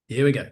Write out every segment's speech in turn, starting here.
Here we go.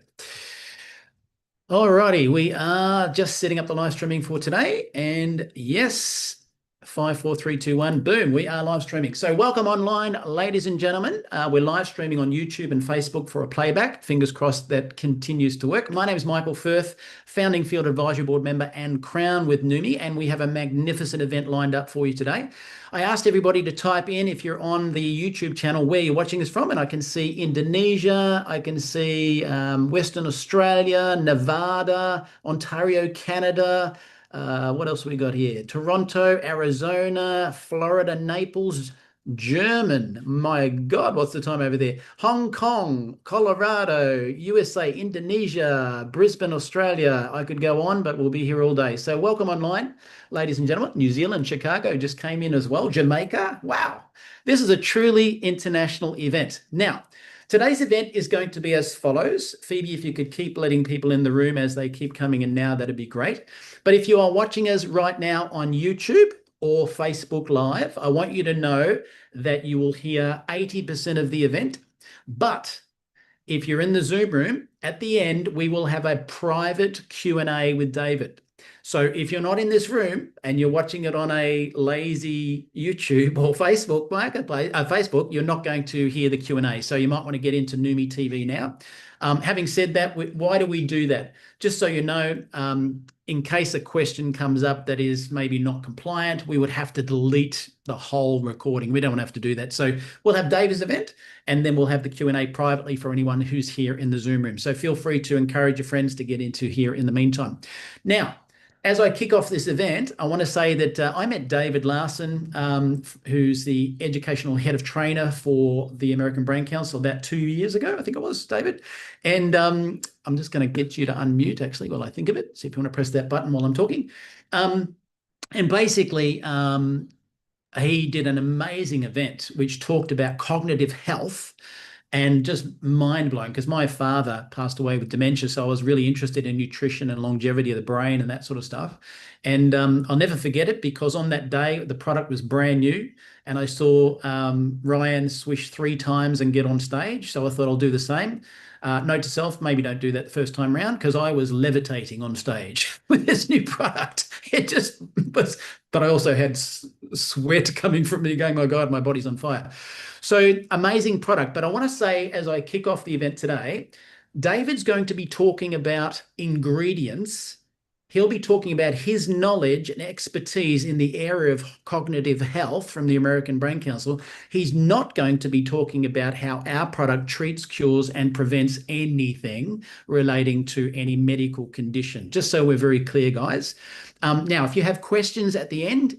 Alrighty, we are just setting up the live streaming for today. And yes, 5, 4, 3, 2, 1, boom, we are live streaming. So welcome online, ladies and gentlemen. We're live streaming on YouTube and Facebook for a playback. Fingers crossed that continues to work. My name is Michael Firth, founding Field Advisory Board member and Crown with Neumi, and we have a magnificent event lined up for you today. I asked everybody to type in if you're on the YouTube channel where you're watching us from, and I can see Indonesia, I can see Western Australia, Nevada, Ontario, Canada. What else we got here? Toronto, Arizona, Florida, Naples, German. My God, what's the time over there? Hong Kong, Colorado, USA, Indonesia, Brisbane, Australia. I could go on, but we'll be here all day. So welcome online, ladies and gentlemen. New Zealand, Chicago just came in as well. Jamaica. Wow. This is a truly international event. Now, today's event is going to be as follows. Phoebe, if you could keep letting people in the room as they keep coming in now, that'd be great. But if you are watching us right now on YouTube or Facebook Live, I want you to know that you will hear 80% of the event. But if you're in the Zoom room, at the end, we will have a private Q&A with David. So if you're not in this room and you're watching it on a lazy YouTube or Facebook marketplace, Facebook, you're not going to hear the Q&A. So you might want to get into Neumi TV now. Having said that, why do we do that? Just so you know, in case a question comes up that is maybe not compliant, we would have to delete the whole recording. We don't have to do that. So we'll have David's event, and then we'll have the Q&A privately for anyone who's here in the Zoom room. So feel free to encourage your friends to get into here in the meantime. Now, as I kick off this event, I want to say that I met David Larsen, who's the educational head of trainer for the American Brain Council about 2 years ago, I think it was, David. And I'm just going to get you to unmute, actually, while I think of it. See if you want to press that button while I'm talking. And basically, he did an amazing event which talked about cognitive health and just mind blowing because my father passed away with dementia. So I was really interested in nutrition and longevity of the brain and that sort of stuff. And I'll never forget it because on that day, the product was brand new. And I saw Ryan swish 3 times and get on stage. So I thought I'll do the same. Note to self, maybe don't do that the first time round because I was levitating on stage with this new product. It just was, but I also had sweat coming from me going, my God, my body's on fire. So amazing product. But I want to say, as I kick off the event today, David's going to be talking about ingredients. He'll be talking about his knowledge and expertise in the area of cognitive health from the American Brain Council. He's not going to be talking about how our product treats, cures, and prevents anything relating to any medical condition. Just so we're very clear, guys. Now, if you have questions at the end,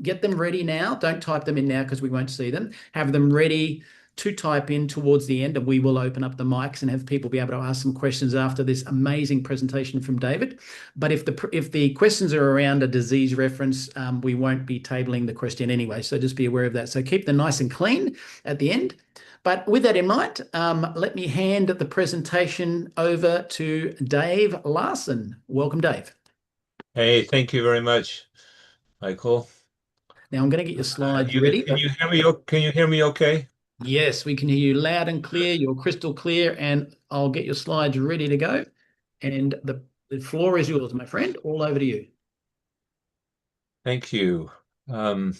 get them ready now. Don't type them in now because we won't see them. Have them ready to type in towards the end, and we will open up the mics and have people be able to ask some questions after this amazing presentation from David. But if the questions are around a disease reference, we won't be tabling the question anyway. So just be aware of that. So keep them nice and clean at the end. But with that in mind, let me hand the presentation over to Dave Larsen. Welcome, Dave. Hey, thank you very much, Michael. Now I'm going to get your slides ready. Can you hear me? Can you hear me okay? Yes, we can hear you loud and clear. You're crystal clear, and I'll get your slides ready to go. And the floor is yours, my friend. All over to you. Thank you. Um,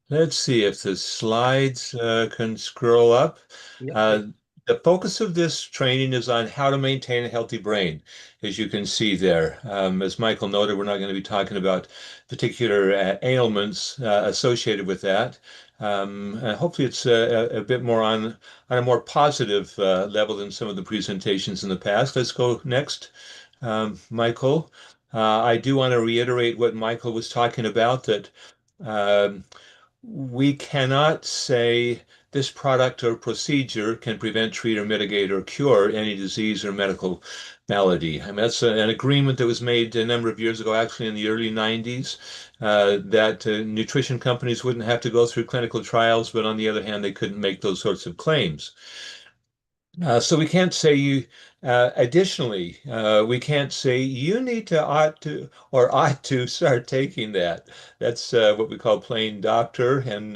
let's see if the slides can scroll up. Yep. Uh, the focus of this training is on how to maintain a healthy brain, as you can see there. As Michael noted, we're not going to be talking about particular ailments associated with that. Hopefully it's a bit more on a more positive level than some of the presentations in the past. Let's go next, Michael. I do want to reiterate what Michael was talking about, that um, we cannot say this product or procedure can prevent, treat, or mitigate or cure any disease or medical malady. I mean, that's an agreement that was made a number of years ago, actually in the early 90s, that nutrition companies wouldn't have to go through clinical trials, but on the other hand, they couldn't make those sorts of claims. So we can't say additionally, we can't say you need to ought to or ought to start taking that. That's what we call plain doctor and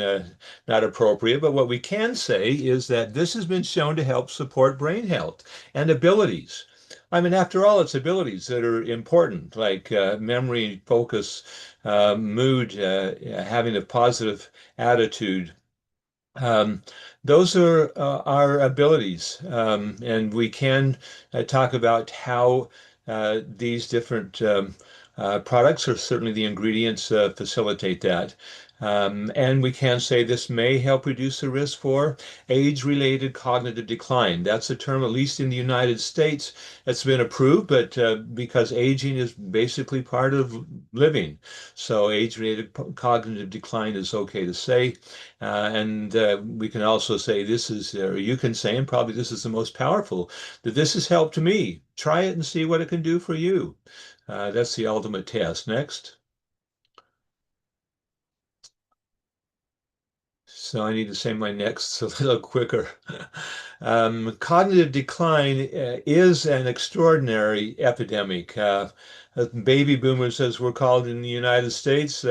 not appropriate. But what we can say is that this has been shown to help support brain health and abilities. I mean, after all, it's abilities that are important, like memory, focus, mood, having a positive attitude. Um, those are our abilities, and we can talk about how these different products, or certainly the ingredients, facilitate that. And we can say this may help reduce the risk for age-related cognitive decline. That's a term, at least in the United States, that's been approved, but because aging is basically part of living. So age-related cognitive decline is okay to say. And we can also say this is, or you can say, and probably this is the most powerful, that this has helped me. Try it and see what it can do for you. That's the ultimate test. Next. So I need to say my next a little quicker. Cognitive decline is an extraordinary epidemic. Baby boomers, as we're called in the United States,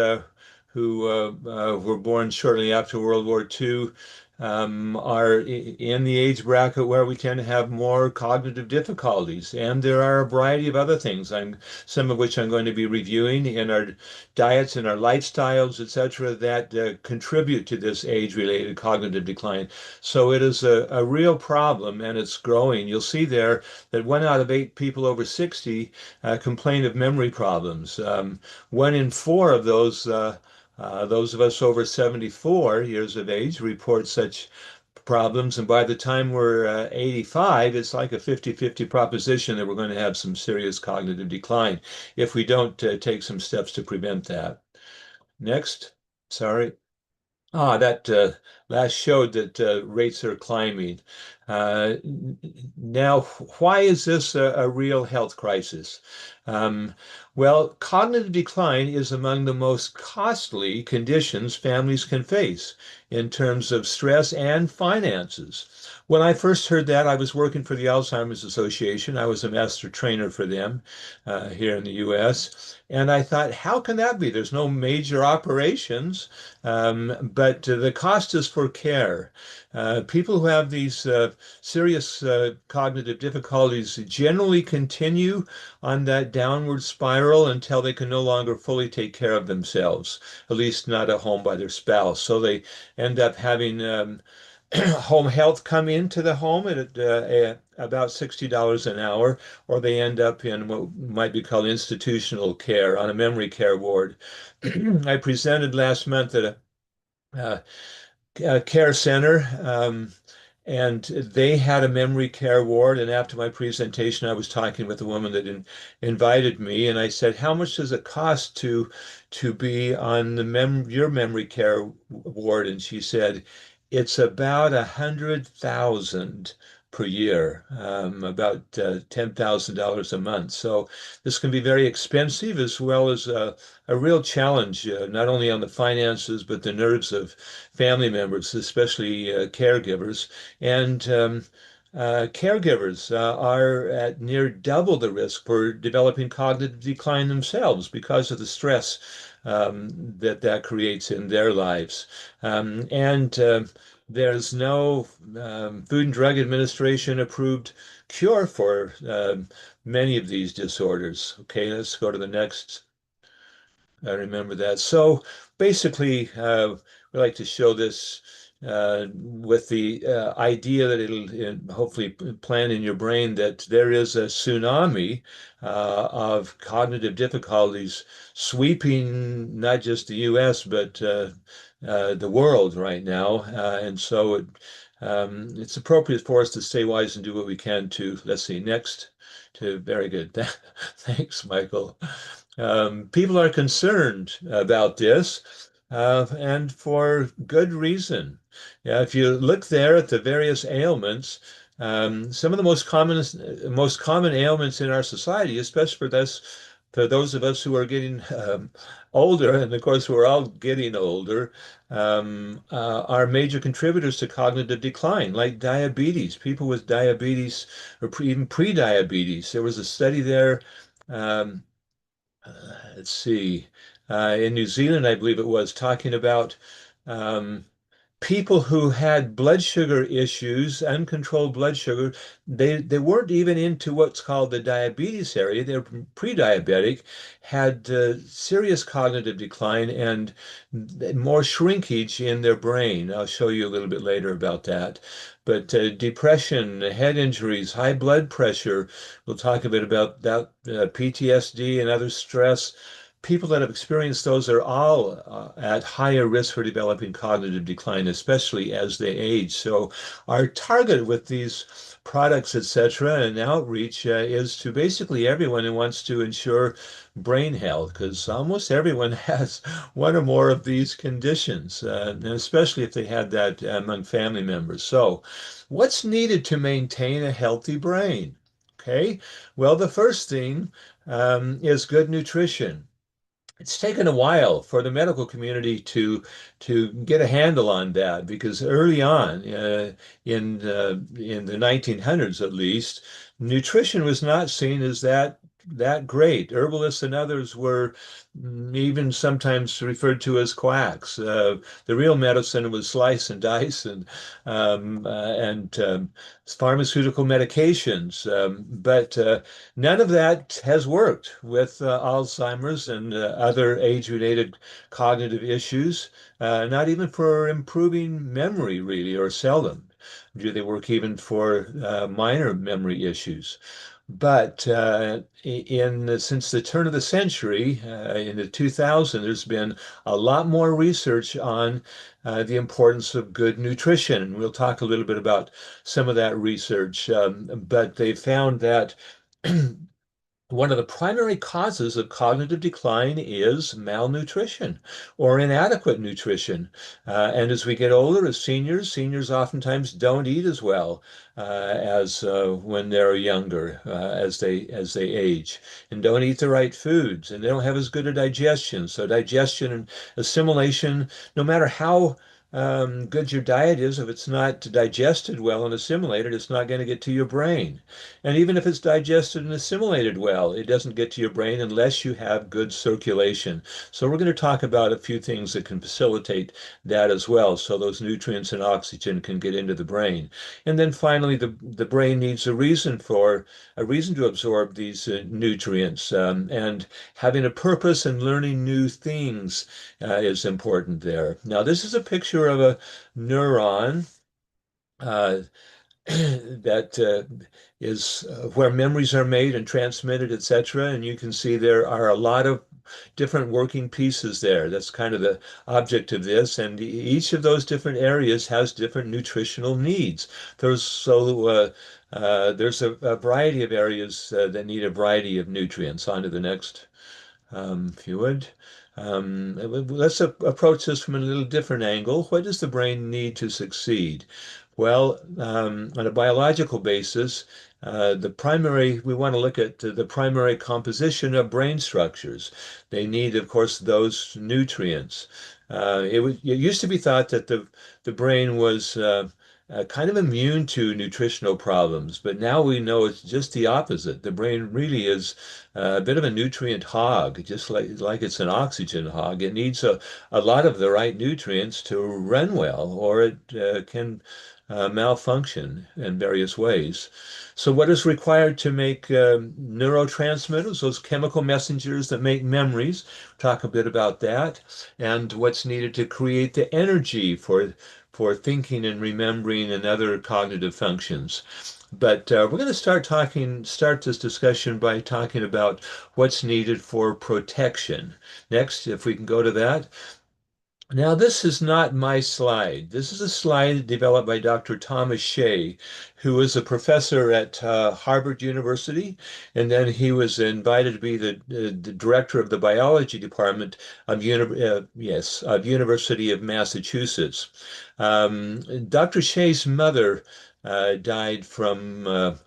who were born shortly after World War II, are in the age bracket where we tend to have more cognitive difficulties. And there are a variety of other things, some of which I'm going to be reviewing in our diets and our lifestyles, etc., that contribute to this age-related cognitive decline. So it is a real problem, and it's growing. You'll see there that 1 out of 8 people over 60 complain of memory problems. 1 in 4 of those of us over 74 years of age report such problems. And by the time we're 85, it's like a 50-50 proposition that we're going to have some serious cognitive decline if we don't take some steps to prevent that. Next. Sorry. That last showed that rates are climbing. Now, why is this a real health crisis? Um, well, cognitive decline is among the most costly conditions families can face in terms of stress and finances. When I first heard that, I was working for the Alzheimer's Association. I was a master trainer for them here in the US. And I thought, how can that be? There's no major operations. But the cost is for care. People who have these serious cognitive difficulties generally continue on that downward spiral until they can no longer fully take care of themselves, at least not at home by their spouse. So they end up having home health come into the home at about $60 an hour, or they end up in what might be called institutional care on a memory care ward. I presented last month at uh, care center, and they had a memory care ward. And after my presentation, I was talking with the woman that invited me, and I said, "How much does it cost to be on the your memory care ward?" And she said, "It's about 100,000 per year, about $10,000 a month. So this can be very expensive as well as a real challenge, not only on the finances, but the nerves of family members, especially caregivers. And caregivers are at near double the risk for developing cognitive decline themselves because of the stress that creates in their lives. And there's no Food and Drug Administration approved cure for many of these disorders. Okay, let's go to the next. I remember that. So basically, we like to show this with the idea that it'll hopefully plant in your brain that there is a tsunami of cognitive difficulties sweeping not just the US, but the world right now. And so it's appropriate for us to stay wise and do what we can to, let's see, next. To very good. Thanks, Michael. People are concerned about this, and for good reason. Yeah, if you look there at the various ailments, some of the most common ailments in our society, especially for those for those of us who are getting older, and of course we're all getting older, are major contributors to cognitive decline, like diabetes. People with diabetes or even pre-diabetes. There was a study there. Um, let's see, in New Zealand, I believe it was, talking about um, people who had blood sugar issues, uncontrolled blood sugar, they weren't even into what's called the diabetes area. They're pre-diabetic, had serious cognitive decline and more shrinkage in their brain. I'll show you a little bit later about that. But depression, head injuries, high blood pressure. We'll talk a bit about that, PTSD and other stress. People that have experienced those are all at higher risk for developing cognitive decline, especially as they age. So our target with these products, etc., and outreach is to basically everyone who wants to ensure brain health, because almost everyone has one or more of these conditions, and especially if they had that among family members. So, what's needed to maintain a healthy brain? Okay, well, the first thing is good nutrition. It's taken a while for the medical community to get a handle on that because early on, in the 1900s at least, nutrition was not seen as that great. Herbalists and others were even sometimes referred to as quacks. The real medicine was slice and dice and pharmaceutical medications, but none of that has worked with Alzheimer's and other age-related cognitive issues, not even for improving memory, really, or seldom do they work even for minor memory issues. But since the turn of the century, in the 2000s, there's been a lot more research on the importance of good nutrition. And we'll talk a little bit about some of that research. But they found that one of the primary causes of cognitive decline is malnutrition or inadequate nutrition. And as we get older, as seniors oftentimes don't eat as well as when they're younger, as they age, and don't eat the right foods, and they don't have as good a digestion. So digestion and assimilation, no matter how good your diet is, if it's not digested well and assimilated, it's not going to get to your brain. And even if it's digested and assimilated well, it doesn't get to your brain unless you have good circulation. So we're going to talk about a few things that can facilitate that as well, so those nutrients and oxygen can get into the brain. And then finally, the brain needs a reason to absorb these nutrients. And having a purpose and learning new things is important there. Now, this is a picture of a neuron. Uh, that is where memories are made and transmitted, etc. And you can see there are a lot of different working pieces there. That's kind of the object of this. And each of those different areas has different nutritional needs. There's a variety of areas that need a variety of nutrients. On to the next, if you would. Let's approach this from a little different angle. What does the brain need to succeed? Well, on a biological basis, we want to look at the primary composition of brain structures. They need, of course, those nutrients. It used to be thought that the brain was kind of immune to nutritional problems, but now we know it's just the opposite. The brain really is a bit of a nutrient hog, just like it's an oxygen hog. It needs a lot of the right nutrients to run well, or it can malfunction in various ways. So, what is required to make neurotransmitters, those chemical messengers that make memories? Talk a bit about that, and what's needed to create the energy for thinking and remembering and other cognitive functions. But we're going to start this discussion by talking about what's needed for protection. Next, if we can go to that. Now, this is not my slide. This is a slide developed by Dr. Thomas Shea, who is a professor at Harvard University, and then he was invited to be the director of the biology department of University of Massachusetts. Dr. Shea's mother died from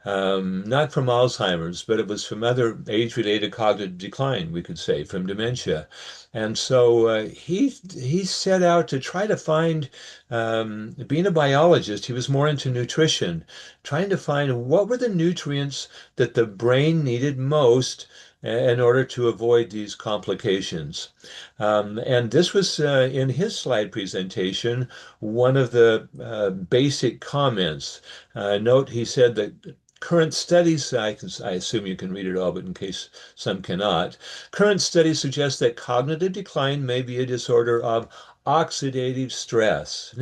not from Alzheimer's, but it was from other age-related cognitive decline, we could say, from dementia. And so he set out to try to find, being a biologist, he was more into nutrition, trying to find what were the nutrients that the brain needed most in order to avoid these complications. And this was in his slide presentation, one of the basic comments. Note he said that current studies, I assume you can read it all, but in case some cannot, current studies suggest that cognitive decline may be a disorder of oxidative stress.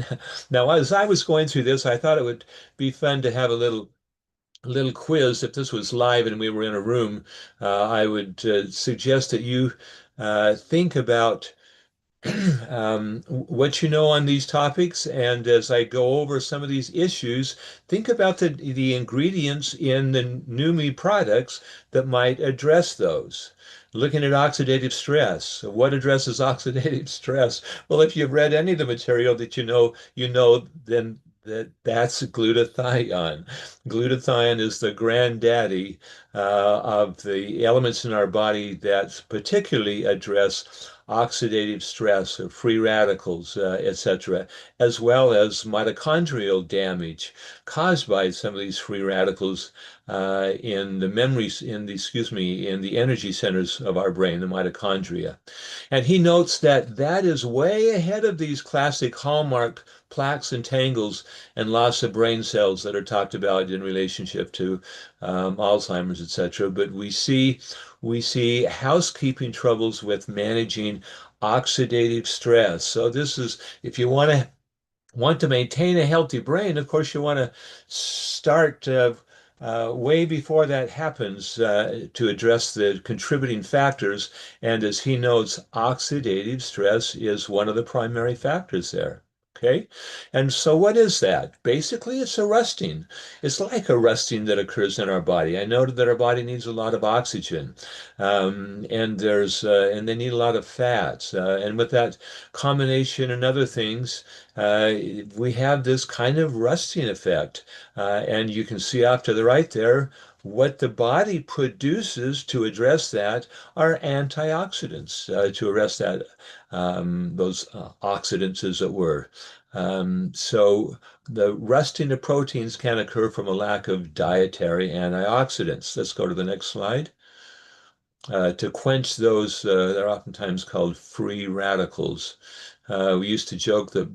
Now, as I was going through this, I thought it would be fun to have a little quiz. If this was live and we were in a room, I would suggest that you think about what you know on these topics, and as I go over some of these issues, think about the ingredients in the Neumi products that might address those. Looking at oxidative stress, what addresses oxidative stress? Well, if you've read any of the material that then that's glutathione. Glutathione is the granddaddy of the elements in our body that particularly address oxidative stress or free radicals, etc., as well as mitochondrial damage caused by some of these free radicals in the memories, in the energy centers of our brain, the mitochondria. And he notes that that is way ahead of these classic hallmark plaques and tangles and loss of brain cells that are talked about in relationship to Alzheimer's, etc. But we see housekeeping troubles with managing oxidative stress. So this is, if you want to maintain a healthy brain, of course you want to start way before that happens to address the contributing factors. And as he notes, oxidative stress is one of the primary factors there. Okay. And so what is that? Basically, it's a rusting. It's like a rusting that occurs in our body. I noted that our body needs a lot of oxygen, and they need a lot of fats. And with that combination and other things, uh, we have this kind of rusting effect. And you can see off to the right there, what the body produces to address that are antioxidants to arrest those oxidants, as it were. So the rusting of proteins can occur from a lack of dietary antioxidants. Let's go to the next slide. To quench those, they're oftentimes called free radicals. We used to joke that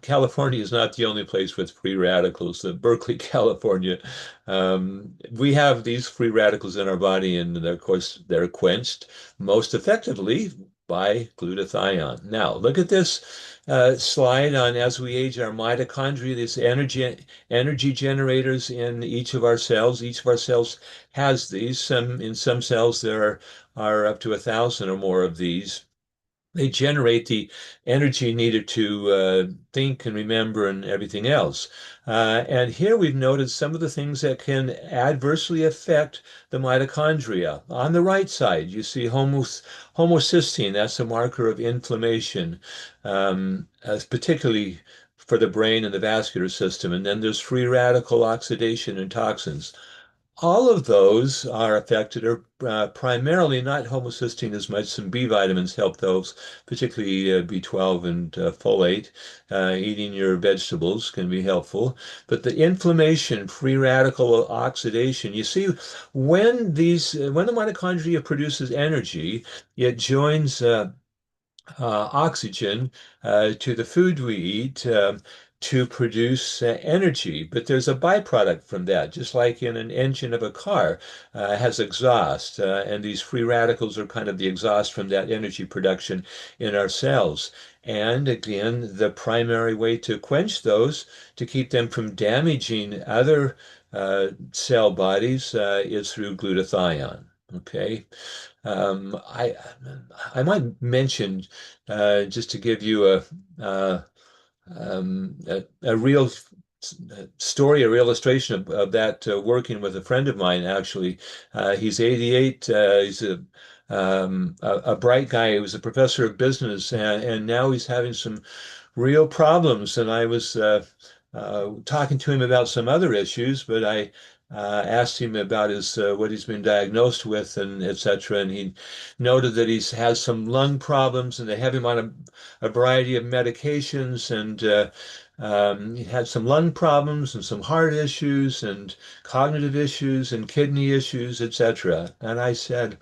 California is not the only place with free radicals. Berkeley, California, we have these free radicals in our body, and of course, they're quenched most effectively by glutathione. Now, look at this slide on as we age, our mitochondria, these energy generators in each of our cells. Each of our cells has these. In some cells, there are up to 1,000 or more of these. They generate the energy needed to think and remember and everything else. And here we've noted some of the things that can adversely affect the mitochondria. On the right side, you see homocysteine. That's a marker of inflammation, particularly for the brain and the vascular system. And then there's free radical oxidation and toxins. All of those are affected, or primarily not homocysteine as much. Some B vitamins help those, particularly B12 and folate. Eating your vegetables can be helpful. But the inflammation, free radical oxidation, you see, when the mitochondria produces energy, it joins oxygen to the food we eat to produce energy. But there's a byproduct from that, just like in an engine of a car has exhaust, and these free radicals are kind of the exhaust from that energy production in our cells. And again, the primary way to quench those, to keep them from damaging other cell bodies, is through glutathione. Okay. Um, I I might mention just to give you uh, a real story, a real illustration of that working with a friend of mine. Actually, he's 88. He's a bright guy. He was a professor of business, and now he's having some real problems. And I was talking to him about some other issues, but I asked him about his what he's been diagnosed with and etc. And he noted that he's has some lung problems, and they have him on a variety of medications, and he had some lung problems and some heart issues and cognitive issues and kidney issues, etc. And I said,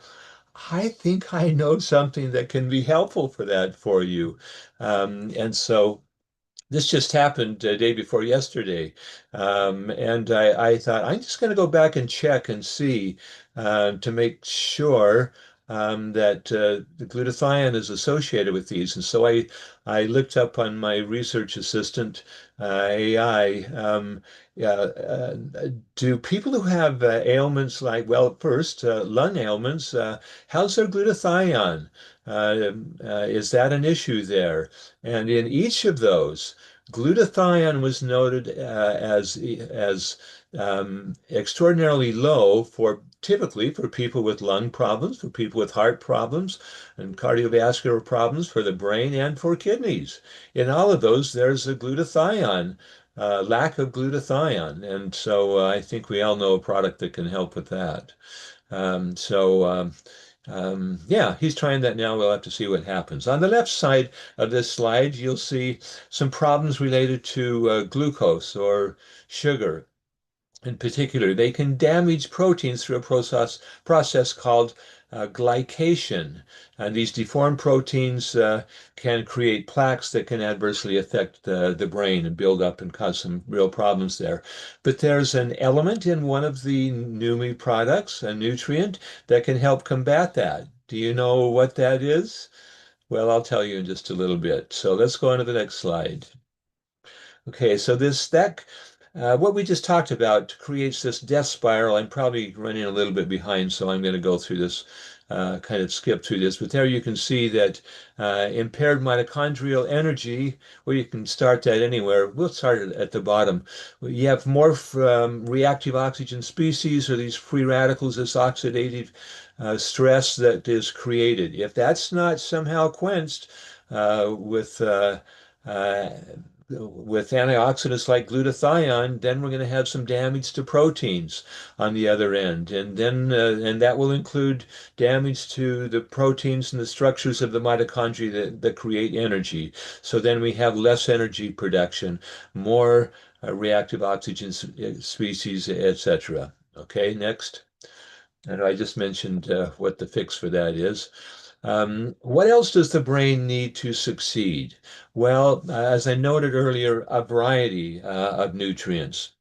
I think I know something that can be helpful for that for you. And so this just happened day before yesterday. And I thought, I'm just going to go back and check and see to make sure that the glutathione is associated with these. And so I looked up on my research assistant, AI, yeah, do people who have ailments like, well, first, lung ailments, how's their glutathione? Is that an issue there? And in each of those, glutathione was noted as extraordinarily low for typically for people with lung problems, for people with heart problems, and cardiovascular problems, for the brain and for kidneys. In all of those, there's a glutathione, lack of glutathione, and so I think we all know a product that can help with that. Um, so. Um, yeah, he's trying that now. We'll have to see what happens. On the left side of this slide, you'll see some problems related to glucose or sugar. In particular, they can damage proteins through a process called glycation. And these deformed proteins can create plaques that can adversely affect the brain and build up and cause some real problems there. But there's an element in one of the Neumi products, a nutrient, that can help combat that. Do you know what that is? Well, I'll tell you in just a little bit. So let's go on to the next slide. Okay, so what we just talked about creates this death spiral. I'm probably running a little bit behind, so I'm going to go through this, kind of skip through this. But there you can see that impaired mitochondrial energy, well, you can start that anywhere. We'll start it at the bottom. You have more reactive oxygen species, or these free radicals, this oxidative stress that is created. If that's not somehow quenched uh, with antioxidants like glutathione, then we're going to have some damage to proteins on the other end, and that will include damage to the proteins and the structures of the mitochondria that create energy. So then we have less energy production, more reactive oxygen species, etc. Okay, next. And I just mentioned what the fix for that is. What else does the brain need to succeed? Well, as I noted earlier, a variety of nutrients.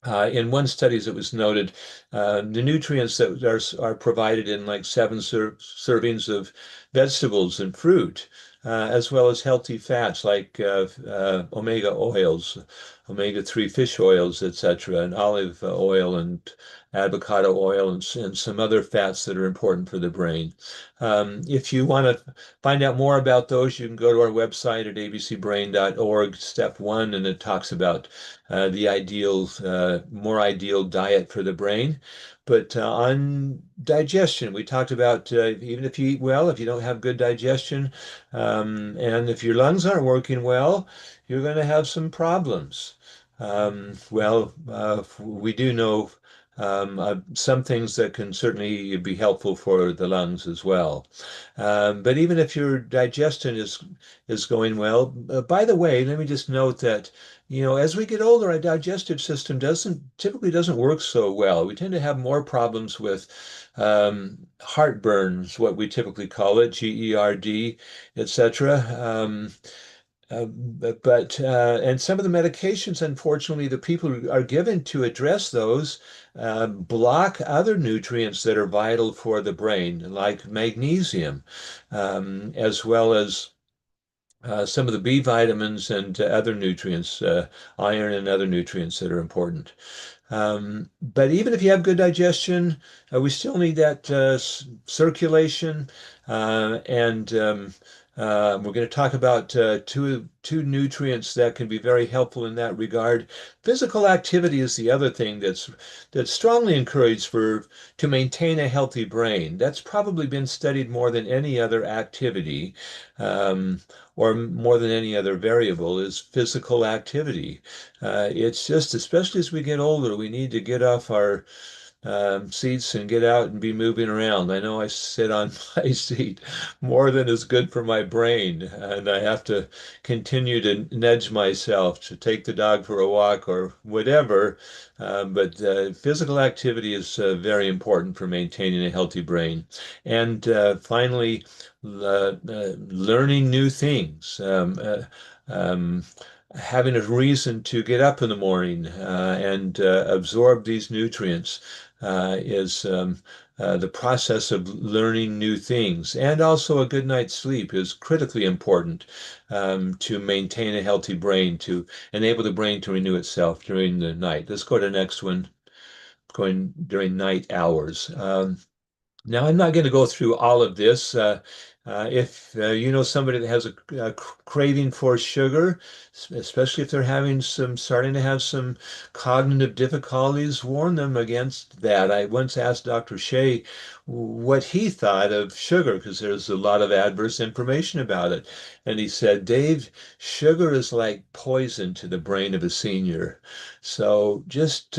In one studies, it was noted the nutrients that are provided in like seven servings of vegetables and fruit, as well as healthy fats like omega oils, omega-3 fish oils, etc., and olive oil and avocado oil and some other fats that are important for the brain. If you want to find out more about those, you can go to our website at abcbrain.org, step one, and it talks about the more ideal diet for the brain. But on digestion, we talked about even if you eat well, if you don't have good digestion, and if your lungs aren't working well, you're going to have some problems. We do know some things that can certainly be helpful for the lungs as well. But even if your digestion is going well, by the way, let me just note that as we get older, our digestive system typically doesn't work so well. We tend to have more problems with heartburns, what we typically call it, GERD, etc. And some of the medications, unfortunately, the people who are given to address those block other nutrients that are vital for the brain, like magnesium, as well as some of the B vitamins and other nutrients, iron and other nutrients that are important. But even if you have good digestion, we still need that circulation and We're going to talk about two nutrients that can be very helpful in that regard. Physical activity is the other thing that's strongly encouraged for to maintain a healthy brain. That's probably been studied more than any other activity, or more than any other variable, is physical activity. It's just, especially as we get older, we need to get off our seats and get out and be moving around. I know I sit on my seat more than is good for my brain, and I have to continue to nudge myself to take the dog for a walk or whatever. But physical activity is very important for maintaining a healthy brain. And finally, learning new things. Having a reason to get up in the morning and absorb these nutrients is the process of learning new things. And also a good night's sleep is critically important to maintain a healthy brain, to enable the brain to renew itself during the night. Let's go to the next one, going during night hours. Now, I'm not going to go through all of this. If you know somebody that has a craving for sugar, especially if they're starting to have some cognitive difficulties, warn them against that. I once asked Dr. Shea what he thought of sugar because there's a lot of adverse information about it. And he said, Dave, sugar is like poison to the brain of a senior. So just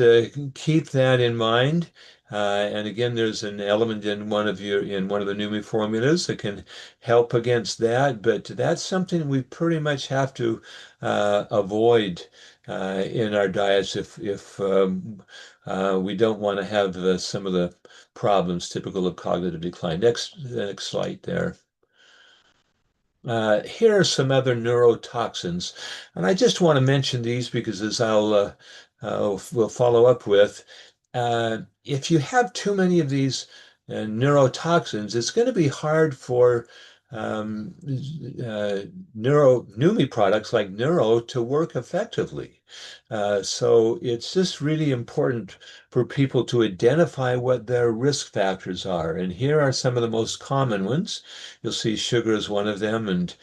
keep that in mind. And again, there's an element in one of the Numi formulas that can help against that. But that's something we pretty much have to avoid in our diets if we don't want to have some of the problems typical of cognitive decline. Next slide there. Here are some other neurotoxins, and I just want to mention these because as we'll follow up with, if you have too many of these neurotoxins, it's going to be hard for Numi products like Neuro to work effectively. So it's just really important for people to identify what their risk factors are. And here are some of the most common ones. You'll see sugar is one of them, and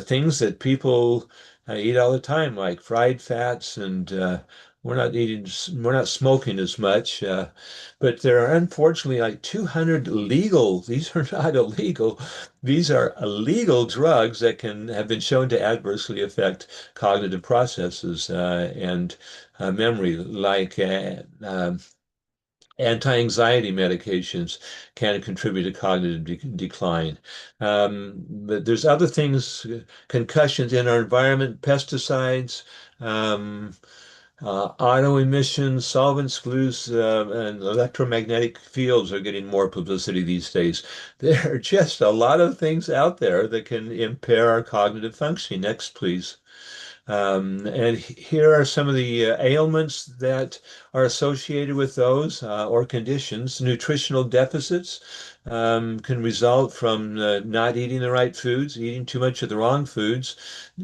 things that people eat all the time, like fried fats, and we're not smoking as much, but there are unfortunately like 200 legal, these are not illegal, these are illegal drugs that can have been shown to adversely affect cognitive processes and memory, like anti-anxiety medications can contribute to cognitive decline. But there's other things, concussions in our environment, pesticides, um, auto emissions, solvents, glues, and electromagnetic fields are getting more publicity these days. There are just a lot of things out there that can impair our cognitive functioning. Next, please. And here are some of the ailments that are associated with those or conditions. Nutritional deficits can result from not eating the right foods, eating too much of the wrong foods.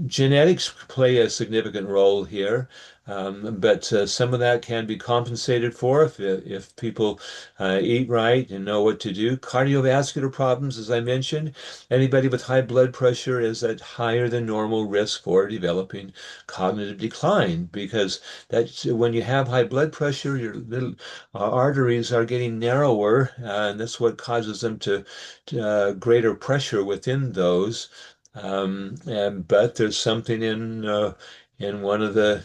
Genetics play a significant role here. But some of that can be compensated for if people eat right and know what to do. Cardiovascular problems, as I mentioned, anybody with high blood pressure is at higher than normal risk for developing cognitive decline because that's when you have high blood pressure, your little arteries are getting narrower, and that's what causes them to greater pressure within those. But there's something in one of the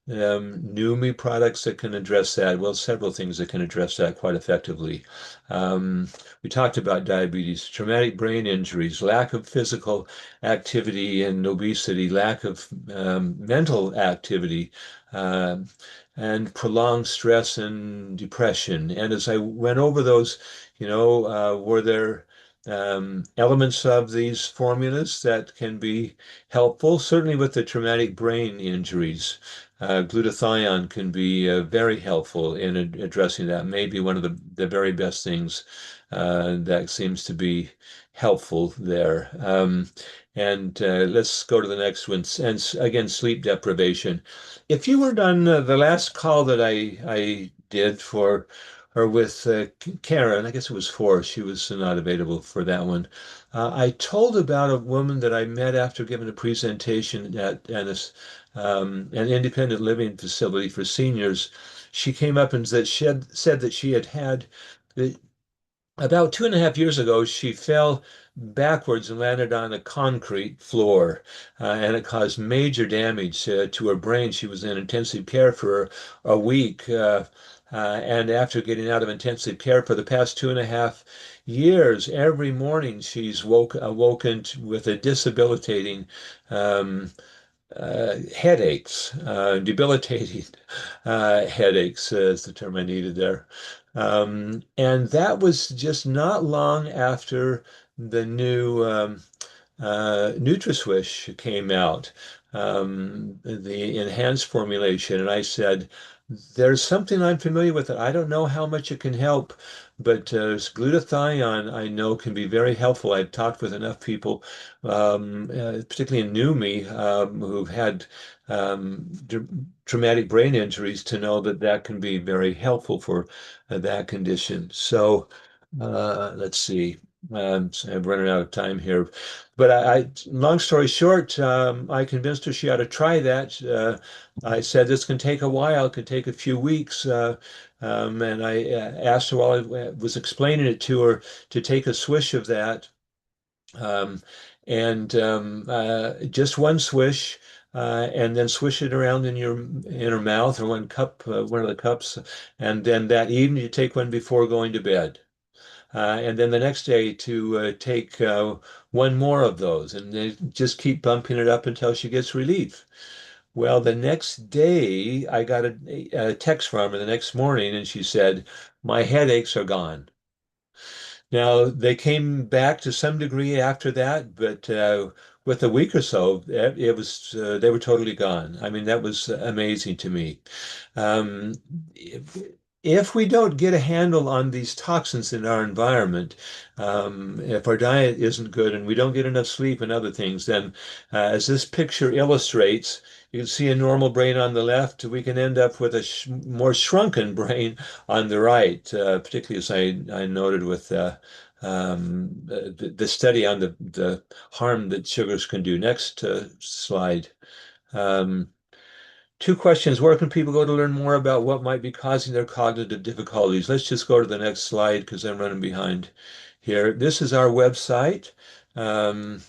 Numi products that can address that. Well, several things that can address that quite effectively. We talked about diabetes, traumatic brain injuries, lack of physical activity and obesity, lack of mental activity, um, and prolonged stress and depression. And as I went over those, were there elements of these formulas that can be helpful? Certainly with the traumatic brain injuries. Glutathione can be very helpful in addressing that. Maybe one of the very best things that seems to be helpful there. And let's go to the next one. And again, sleep deprivation. If you weren't on the last call that I did for or with Karen, I guess it was four. She was not available for that one. I told about a woman that I met after giving a presentation an independent living facility for seniors. She came up and said that she had had about 2.5 years ago, she fell backwards and landed on a concrete floor, and it caused major damage to her brain. She was in intensive care for a week, and after getting out of intensive care for the past 2.5 years, every morning she's awoken with a debilitating um, headaches, debilitating headaches is the term I needed there. And that was just not long after the new NutraSwish came out, the enhanced formulation. And I said, there's something I'm familiar with it. I don't know how much it can help, but glutathione I know can be very helpful. I've talked with enough people, particularly in Neumi, who've had traumatic brain injuries to know that that can be very helpful for that condition. So let's see. So I'm running out of time here. But long story short, I convinced her she ought to try that. I said this can take a while, it could take a few weeks. And I asked her while I was explaining it to her to take a swish of that. Um, and just one swish. And then swish it around in her mouth or one cup, one of the cups, and then that evening you take one before going to bed. And then the next day to take one more of those, and they just keep bumping it up until she gets relief. Well, the next day, I got a text from her the next morning, and she said, "My headaches are gone." Now, they came back to some degree after that, but with a week or so, it was they were totally gone. I mean, that was amazing to me. Um, if we don't get a handle on these toxins in our environment, if our diet isn't good and we don't get enough sleep and other things, then as this picture illustrates, you can see a normal brain on the left. We can end up with a more shrunken brain on the right, particularly as I noted with the study on the harm that sugars can do. Next slide. Um, Two questions. Where can people go to learn more about what might be causing their cognitive difficulties? Let's just go to the next slide because I'm running behind here. This is our website. Um,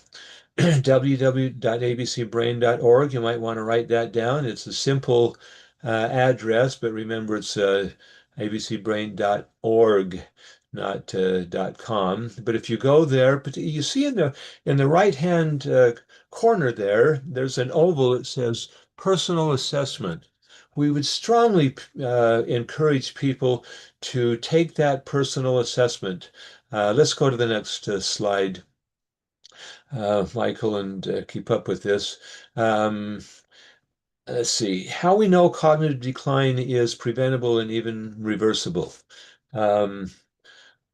www.abcbrain.org. You might want to write that down. It's a simple address, but remember it's abcbrain.org, not .com. But if you go there, but you see in the right-hand corner there, there's an oval that says personal assessment. We would strongly encourage people to take that personal assessment. Let's go to the next slide, Michael, and keep up with this. Um, let's see, how we know cognitive decline is preventable and even reversible. Um,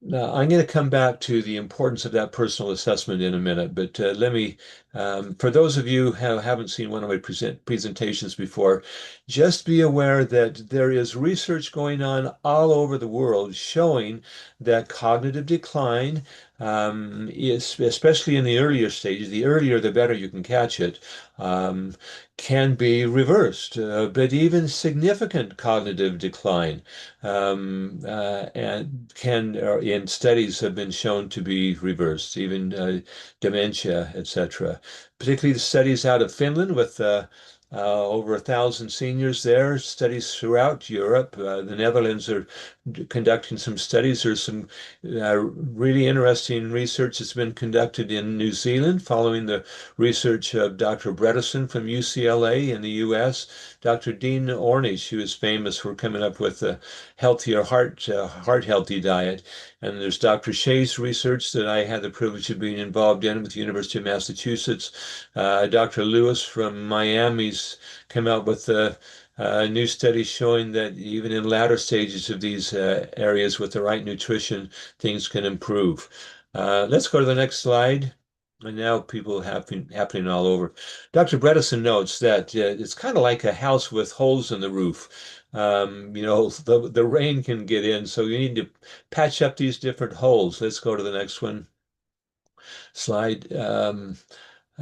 Now, I'm going to come back to the importance of that personal assessment in a minute, but let me, for those of you who haven't seen one of my presentations before, just be aware that there is research going on all over the world showing that cognitive decline is, especially in the earlier stages, the earlier the better you can catch it, um, can be reversed. But even significant cognitive decline and can, in studies, have been shown to be reversed, even dementia, etc. Particularly the studies out of Finland with over 1,000 seniors there, studies throughout Europe. The Netherlands are conducting some studies. There's some really interesting research that's been conducted in New Zealand following the research of Dr. Bredesen from UCLA in the US, Dr. Dean Ornish, who is famous for coming up with a healthier heart healthy diet. And there's Dr. Shea's research that I had the privilege of being involved in with the University of Massachusetts. Dr. Lewis from Miami's come out with a new study showing that even in latter stages of these areas with the right nutrition, things can improve. Let's go to the next slide. And now people happening all over. Dr. Bredesen notes that it's kind of like a house with holes in the roof. The rain can get in, so you need to patch up these different holes. Let's go to the next one. slide.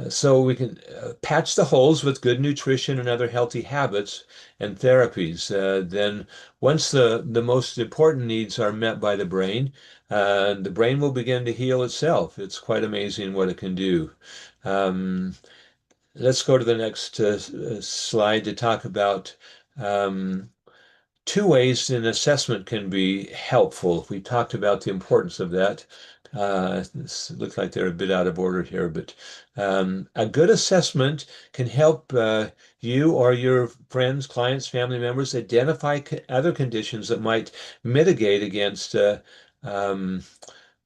So we can patch the holes with good nutrition and other healthy habits and therapies. Then once the most important needs are met by the brain will begin to heal itself. It's quite amazing what it can do. Um, let's go to the next slide to talk about um, two ways an assessment can be helpful. We talked about the importance of that. This looks like they're a bit out of order here, but a good assessment can help you or your friends, clients, family members identify other conditions that might mitigate against um,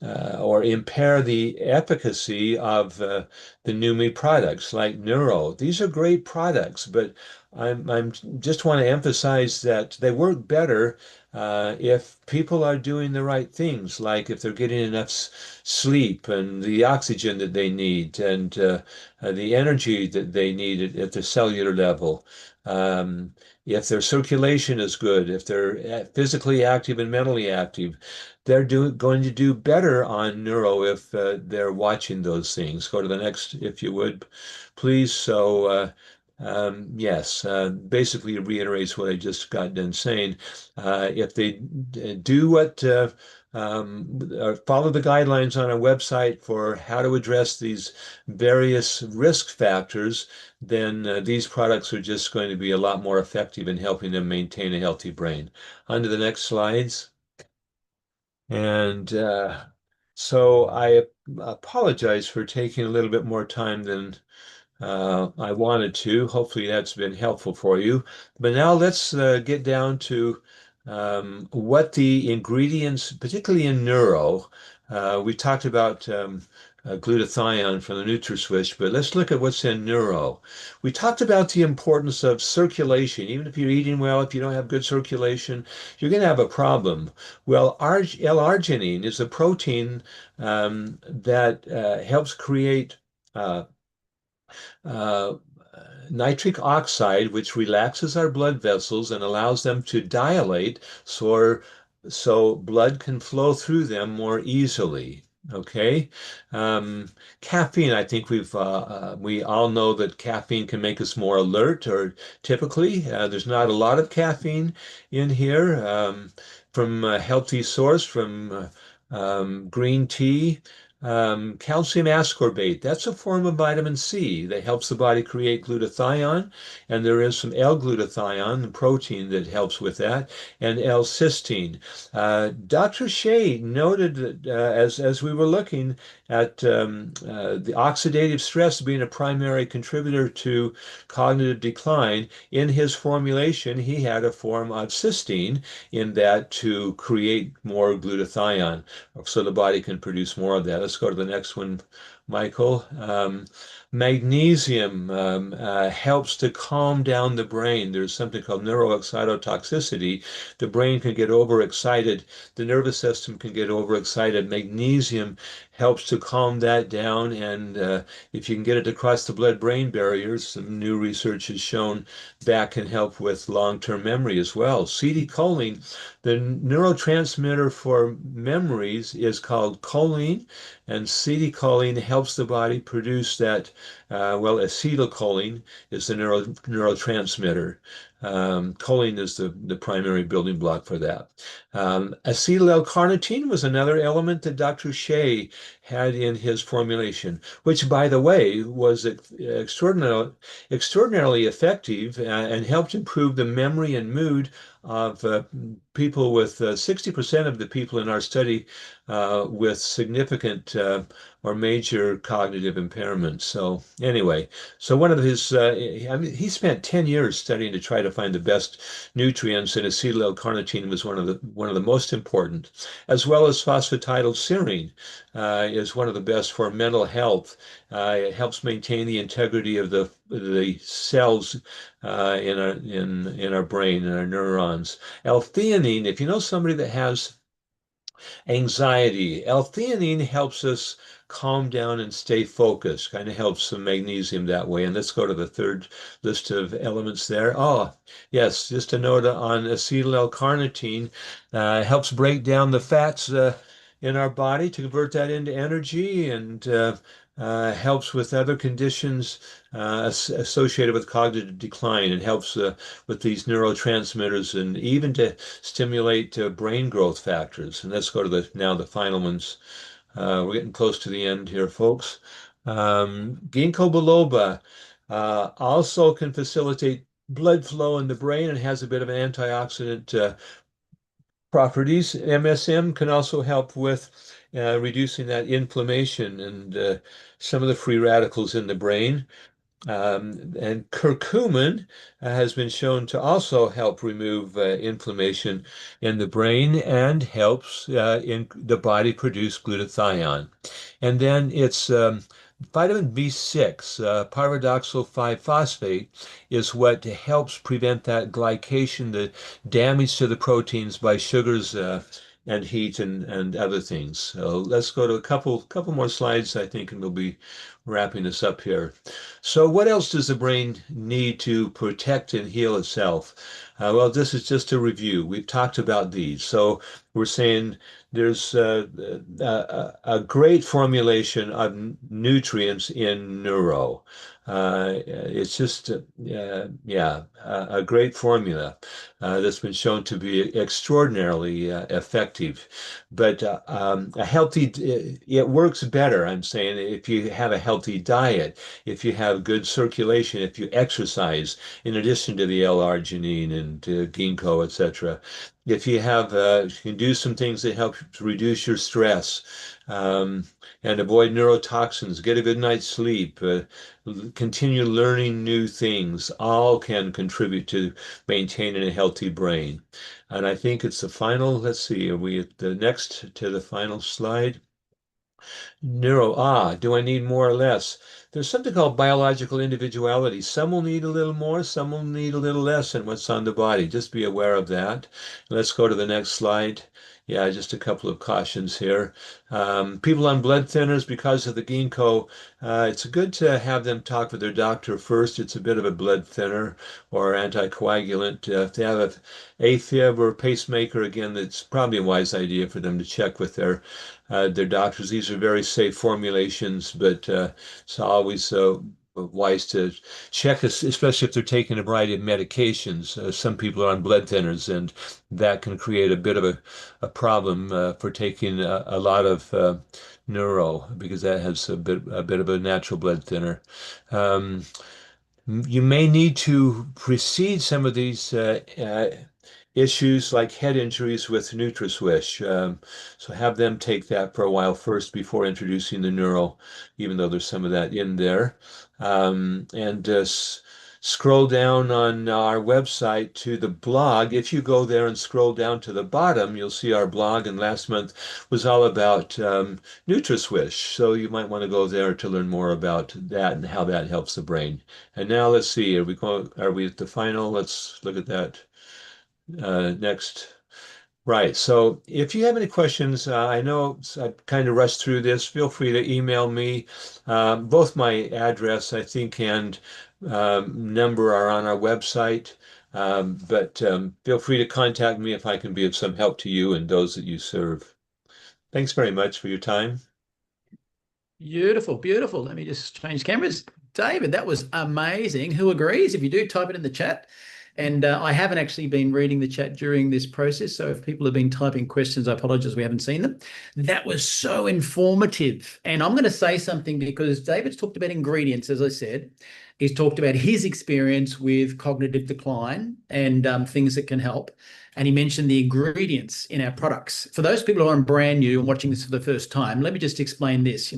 or impair the efficacy of the Neumi products like Neuro. These are great products, but I'm just want to emphasize that they work better if people are doing the right things, like if they're getting enough sleep and the oxygen that they need and the energy that they need at the cellular level. If their circulation is good, if they're physically active and mentally active, going to do better on neuro if they're watching those things. Go to the next, if you would, please. So, yes, basically it reiterates what I just got done saying. If they do what or follow the guidelines on our website for how to address these various risk factors, then these products are just going to be a lot more effective in helping them maintain a healthy brain. On to the next slides. And so I apologize for taking a little bit more time than I wanted to. Hopefully that's been helpful for you. But now let's get down to what the ingredients, particularly in neuro, we talked about glutathione from the NutraSwish, but let's look at what's in neuro. We talked about the importance of circulation. Even if you're eating well, if you don't have good circulation, you're going to have a problem. Well, L-arginine is a protein that helps create uh, uh, nitric oxide, which relaxes our blood vessels and allows them to dilate so blood can flow through them more easily. Okay. Um, Caffeine, I think we all know that caffeine can make us more alert, or typically there's not a lot of caffeine in here from a healthy source, from green tea. Calcium ascorbate, that's a form of vitamin C that helps the body create glutathione, and there is some L-glutathione, the protein that helps with that, and L-cysteine. Dr. Shea noted that as we were looking at the oxidative stress being a primary contributor to cognitive decline, in his formulation, he had a form of cysteine in that to create more glutathione so the body can produce more of that. Let's go to the next one, Michael. Magnesium helps to calm down the brain. There's something called neuroexcitotoxicity. The brain can get overexcited. The nervous system can get overexcited. Magnesium helps to calm that down. And if you can get it across the blood-brain barriers, some new research has shown that can help with long-term memory as well. Acetylcholine, the neurotransmitter for memories, is called choline, and acetylcholine helps the body produce that. Acetylcholine is the neurotransmitter. Choline is the primary building block for that. Acetyl L-carnitine was another element that Dr. Shea had in his formulation, which, by the way, was extraordinarily effective and helped improve the memory and mood of people with 60% of the people in our study with significant or major cognitive impairments. So anyway, so one of his, I mean, he spent 10 years studying to try to find the best nutrients, and acetyl L-carnitine was one of the most important, as well as phosphatidylserine is one of the best for mental health. It helps maintain the integrity of the cells in our brain and our neurons. L-theanine, if you know somebody that has anxiety, L-theanine helps us calm down and stay focused, kind of helps some magnesium that way. And let's go to the third list of elements there. Oh, yes, just a note on acetyl L-carnitine, helps break down the fats in our body to convert that into energy, and helps with other conditions associated with cognitive decline. It helps with these neurotransmitters and even to stimulate brain growth factors. And let's go to the final ones. We're getting close to the end here, folks. Ginkgo biloba also can facilitate blood flow in the brain and has a bit of an antioxidant properties. MSM can also help with reducing that inflammation and some of the free radicals in the brain. And curcumin has been shown to also help remove inflammation in the brain and helps in the body produce glutathione. And then it's vitamin B6, pyridoxal 5-phosphate, is what helps prevent that glycation, the damage to the proteins by sugars and heat and other things. So let's go to a couple more slides, I think, and we'll be wrapping this up here. So what else does the brain need to protect and heal itself? Well, this is just a review. We've talked about these. So we're saying there's a great formulation of nutrients in neuro. It's just, yeah, a great formula that's been shown to be extraordinarily effective. But a healthy, it works better, I'm saying, if you have a healthy diet, if you have good circulation, if you exercise, in addition to the L-arginine and ginkgo, etc. If you have, you can do some things that help to reduce your stress and avoid neurotoxins, get a good night's sleep, continue learning new things, all can contribute to maintaining a healthy brain. And I think it's the final, let's see, are we at the next to the final slide? Do I need more or less? There's something called biological individuality. Some will need a little more, some will need a little less than what's on the body. Just be aware of that. Let's go to the next slide. Yeah, just a couple of cautions here. People on blood thinners, because of the ginkgo, it's good to have them talk with their doctor first. It's a bit of a blood thinner or anticoagulant. If they have an AFib or pacemaker, again, it's probably a wise idea for them to check with their doctors. These are very safe formulations, but it's always wise to check, especially if they're taking a variety of medications. Some people are on blood thinners, and that can create a bit of a problem for taking a lot of neuro, because that has a bit of a natural blood thinner. Um, you may need to precede some of these issues like head injuries with NutraSwish. So have them take that for a while first before introducing the neuro, even though there's some of that in there. And scroll down on our website to the blog. If you go there and scroll down to the bottom, you'll see our blog. And last month was all about NutraSwish. So you might want to go there to learn more about that and how that helps the brain. And now let's see, are we at the final? Let's look at that next. Right. So if you have any questions, I know I kind of rushed through this. Feel free to email me. Both my address, I think, and number are on our website. But feel free to contact me if I can be of some help to you and those that you serve. Thanks very much for your time. Beautiful, beautiful. Let me just change cameras. David, that was amazing. Who agrees? If you do, type it in the chat. And I haven't actually been reading the chat during this process. So if people have been typing questions, I apologize, we haven't seen them. That was so informative. And I'm going to say something because David's talked about ingredients, as I said. He's talked about his experience with cognitive decline and things that can help. And he mentioned the ingredients in our products. For those people who are brand new and watching this for the first time, let me just explain this.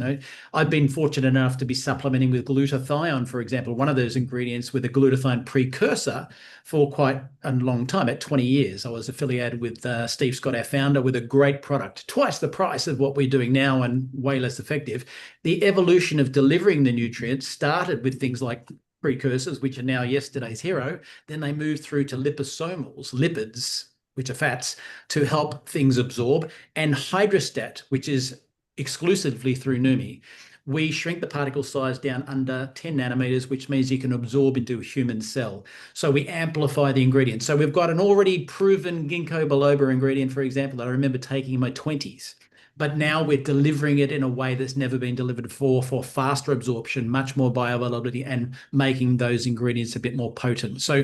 I've been fortunate enough to be supplementing with glutathione, for example, one of those ingredients with a glutathione precursor for quite a long time, at 20 years. I was affiliated with Steve Scott, our founder, with a great product, twice the price of what we're doing now and way less effective. The evolution of delivering the nutrients started with things like precursors, which are now yesterday's hero. Then they moved through to liposomals, lipids, which are fats, to help things absorb, and hydrostat, which is exclusively through Neumi. We shrink the particle size down under 10 nanometers, which means you can absorb into a human cell. So we amplify the ingredients. So we've got an already proven ginkgo biloba ingredient, for example, that I remember taking in my 20s. but now we're delivering it in a way that's never been delivered before for faster absorption, much more bioavailability, and making those ingredients a bit more potent. So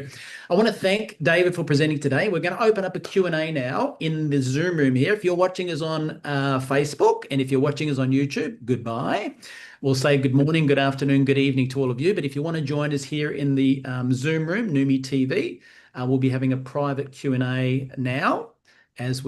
I want to thank David for presenting today. We're going to open up a Q&A now in the Zoom room here. If you're watching us on Facebook, and if you're watching us on YouTube, goodbye. We'll say good morning, good afternoon, good evening to all of you. But if you want to join us here in the Zoom room, Neumi TV, we'll be having a private Q&A now as we